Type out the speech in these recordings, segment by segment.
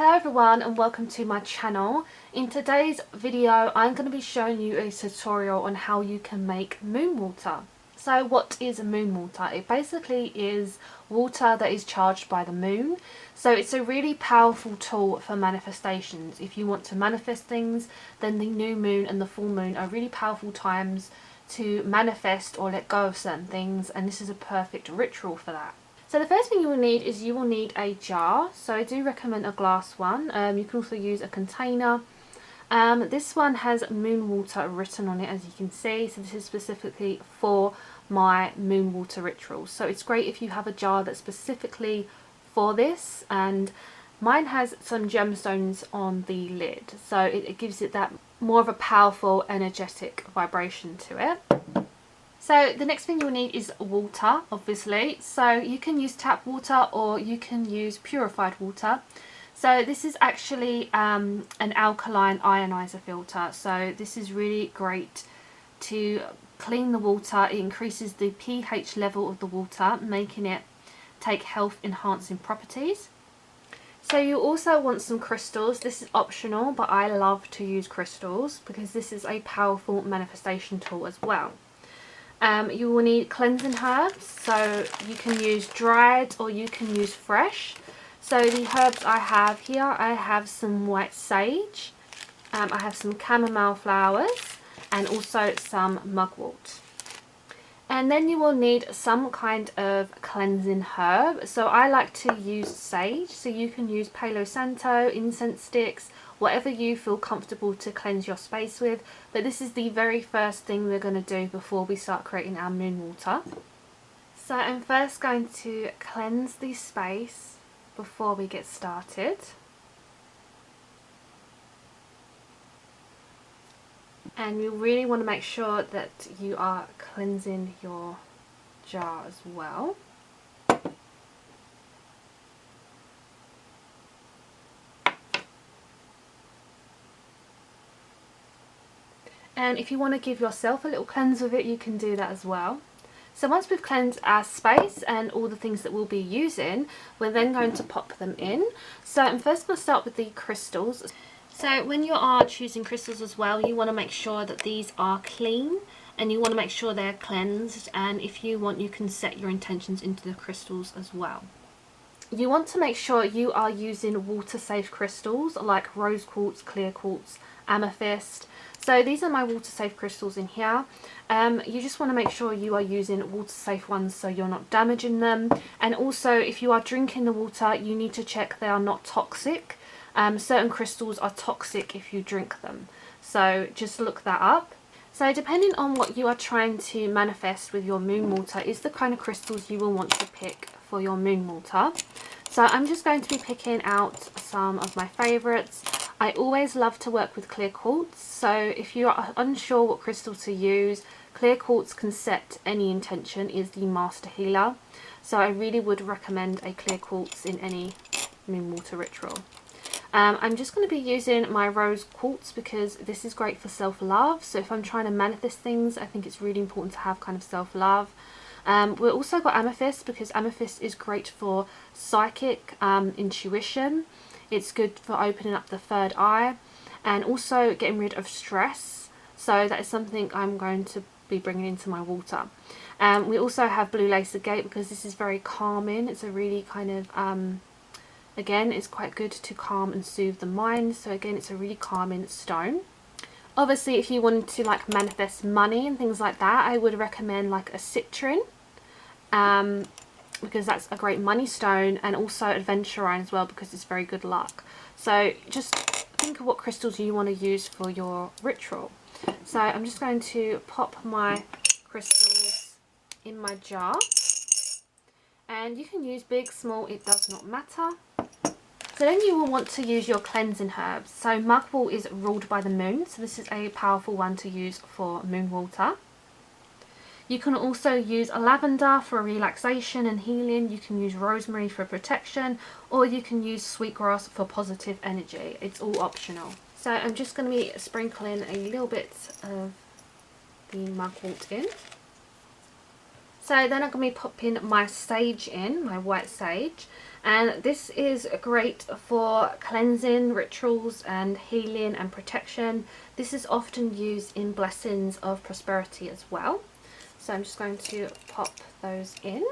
Hello everyone and welcome to my channel. In today's video I'm going to be showing you a tutorial on how you can make moon water. So what is moon water? It basically is water that is charged by the moon. So it's a really powerful tool for manifestations. If you want to manifest things, then the new moon and the full moon are really powerful times to manifest or let go of certain things, and this is a perfect ritual for that. So the first thing you will need is you will need a jar. So I do recommend a glass one. You can also use a container. This one has moon water written on it, as you can see. So this is specifically for my moon water ritual. So it's great if you have a jar that's specifically for this, and mine has some gemstones on the lid. So it gives it that more of a powerful, energetic vibration to it. So the next thing you'll need is water, obviously. So you can use tap water or you can use purified water. So this is actually an alkaline ionizer filter. So this is really great to clean the water. It increases the pH level of the water, making it take health enhancing properties. So you also want some crystals. This is optional, but I love to use crystals because this is a powerful manifestation tool as well. You will need cleansing herbs, so you can use dried or you can use fresh. So the herbs I have here, I have some white sage, I have some chamomile flowers, and also some mugwort. And then you will need some kind of cleansing herb. So I like to use sage, so you can use Palo Santo, incense sticks, whatever you feel comfortable to cleanse your space with. But this is the very first thing we're going to do before we start creating our moon water. So I'm first going to cleanse the space before we get started. And you really want to make sure that you are cleansing your jar as well. And if you want to give yourself a little cleanse with it, you can do that as well. So once we've cleansed our space and all the things that we'll be using, we're then going to pop them in. So I'm first going to start with the crystals. So when you are choosing crystals as well, you want to make sure that these are clean and you want to make sure they're cleansed, and if you want, you can set your intentions into the crystals as well. You want to make sure you are using water safe crystals like rose quartz, clear quartz, amethyst. So these are my water safe crystals in here. You just want to make sure you are using water safe ones so you're not damaging them. And also, if you are drinking the water, you need to check they are not toxic. Certain crystals are toxic if you drink them, so just look that up. So depending on what you are trying to manifest with your moon water is the kind of crystals you will want to pick for your moon water. So I'm just going to be picking out some of my favourites. I always love to work with clear quartz, so if you are unsure what crystal to use, clear quartz can set any intention, is the master healer. So I really would recommend a clear quartz in any moon water ritual. I'm just going to be using my rose quartz because this is great for self-love. So if I'm trying to manifest things, I think it's really important to have kind of self-love. We've also got amethyst because amethyst is great for psychic intuition. It's good for opening up the third eye and also getting rid of stress. So that is something I'm going to be bringing into my water. We also have blue lace agate because this is very calming. It's a really kind of again, it's quite good to calm and soothe the mind. So again, it's a really calming stone. Obviously, if you wanted to like manifest money and things like that, I would recommend like a citrine, because that's a great money stone, and also adventurine as well because it's very good luck. So just think of what crystals you want to use for your ritual. So I'm just going to pop my crystals in my jar, and you can use big, small, it does not matter. So then you will want to use your cleansing herbs. So mugwort is ruled by the moon, so this is a powerful one to use for moon water. You can also use lavender for relaxation and healing. You can use rosemary for protection, or you can use sweetgrass for positive energy. It's all optional. So I'm just going to be sprinkling a little bit of the mugwort in. So So then I'm going to be popping my sage in, my white sage. And this is great for cleansing rituals and healing and protection. This is often used in blessings of prosperity as well. So I'm just going to pop those in.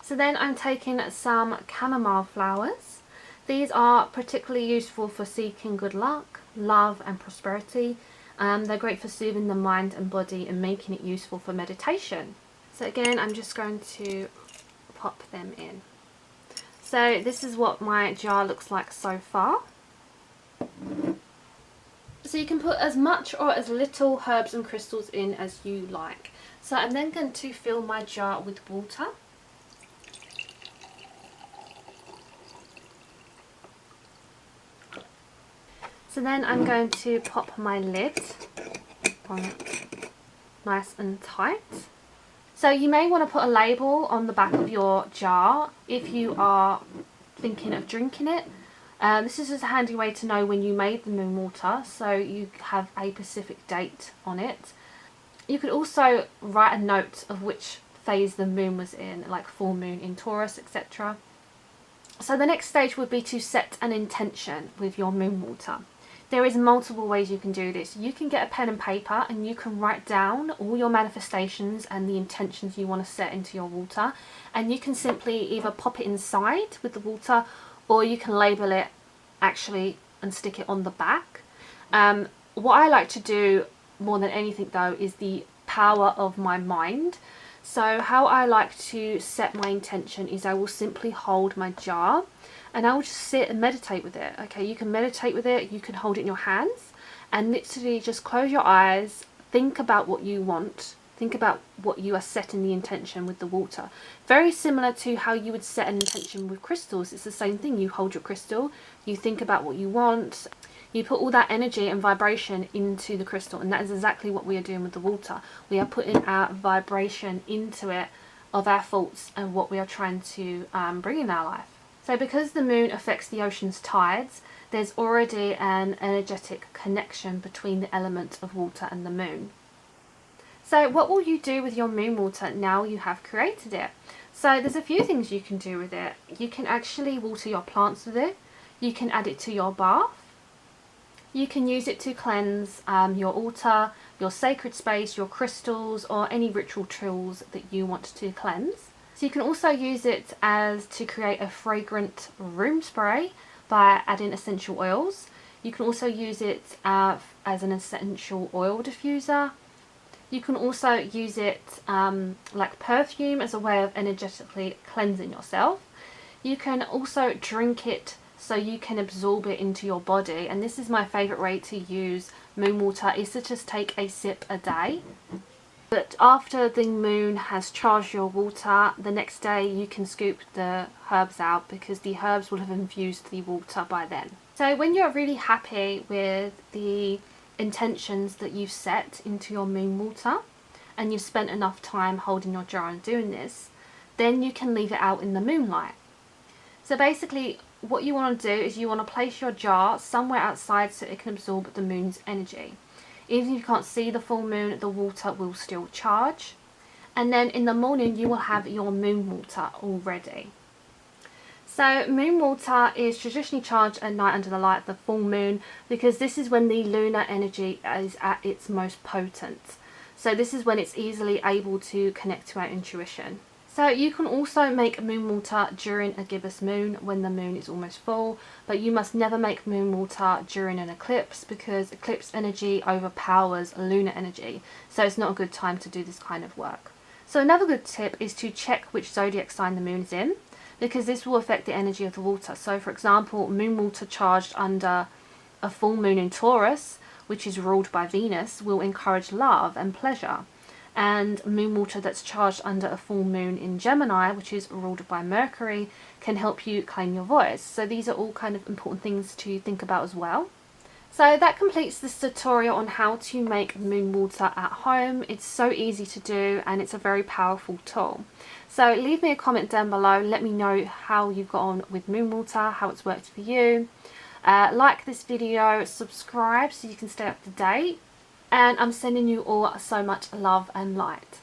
So then I'm taking some chamomile flowers. These are particularly useful for seeking good luck, love and prosperity. They're great for soothing the mind and body and making it useful for meditation. So again, I'm just going to pop them in. So this is what my jar looks like so far. So you can put as much or as little herbs and crystals in as you like. So I'm then going to fill my jar with water. So then I'm going to pop my lid on it nice and tight. So you may want to put a label on the back of your jar if you are thinking of drinking it. This is just a handy way to know when you made the moon water, so you have a specific date on it. You could also write a note of which phase the moon was in, like full moon in Taurus, etc. So the next stage would be to set an intention with your moon water. There is multiple ways you can do this. You can get a pen and paper and you can write down all your manifestations and the intentions you want to set into your water, and you can simply either pop it inside with the water or you can label it actually and stick it on the back. What I like to do more than anything though is the power of my mind. So how I like to set my intention is I will simply hold my jar and I will just sit and meditate with it. Okay, you can meditate with it, you can hold it in your hands and literally just close your eyes, think about what you want, think about what you are setting the intention with the water. Very similar to how you would set an intention with crystals. It's the same thing. You hold your crystal, you think about what you want, you put all that energy and vibration into the crystal, and that is exactly what we are doing with the water. We are putting our vibration into it of our thoughts and what we are trying to bring in our life. So because the moon affects the ocean's tides, there's already an energetic connection between the element of water and the moon. So what will you do with your moon water now you have created it? So there's a few things you can do with it. You can actually water your plants with it. You can add it to your bath. You can use it to cleanse your altar, your sacred space, your crystals, or any ritual tools that you want to cleanse. So you can also use it as to create a fragrant room spray by adding essential oils. You can also use it as an essential oil diffuser. You can also use it like perfume as a way of energetically cleansing yourself. You can also drink it so you can absorb it into your body, and this is my favourite way to use moon water, is to just take a sip a day. But after the moon has charged your water, the next day you can scoop the herbs out because the herbs will have infused the water by then. So when you're really happy with the intentions that you've set into your moon water and you've spent enough time holding your jar and doing this, then you can leave it out in the moonlight. So basically what you want to do is you want to place your jar somewhere outside so it can absorb the moon's energy. Even if you can't see the full moon, the water will still charge. And then in the morning you will have your moon water all ready. So moon water is traditionally charged at night under the light of the full moon because this is when the lunar energy is at its most potent. So this is when it's easily able to connect to our intuition. So you can also make moon water during a gibbous moon when the moon is almost full, but you must never make moon water during an eclipse because eclipse energy overpowers lunar energy. So it's not a good time to do this kind of work. So another good tip is to check which zodiac sign the moon is in, because this will affect the energy of the water. So for example, moon water charged under a full moon in Taurus, which is ruled by Venus, will encourage love and pleasure. And moon water that's charged under a full moon in Gemini, which is ruled by Mercury, can help you claim your voice. So these are all kind of important things to think about as well. So that completes this tutorial on how to make moon water at home. It's so easy to do and it's a very powerful tool. So leave me a comment down below, let me know how you've got on with moon water, how it's worked for you. Like this video, subscribe so you can stay up to date. And I'm sending you all so much love and light.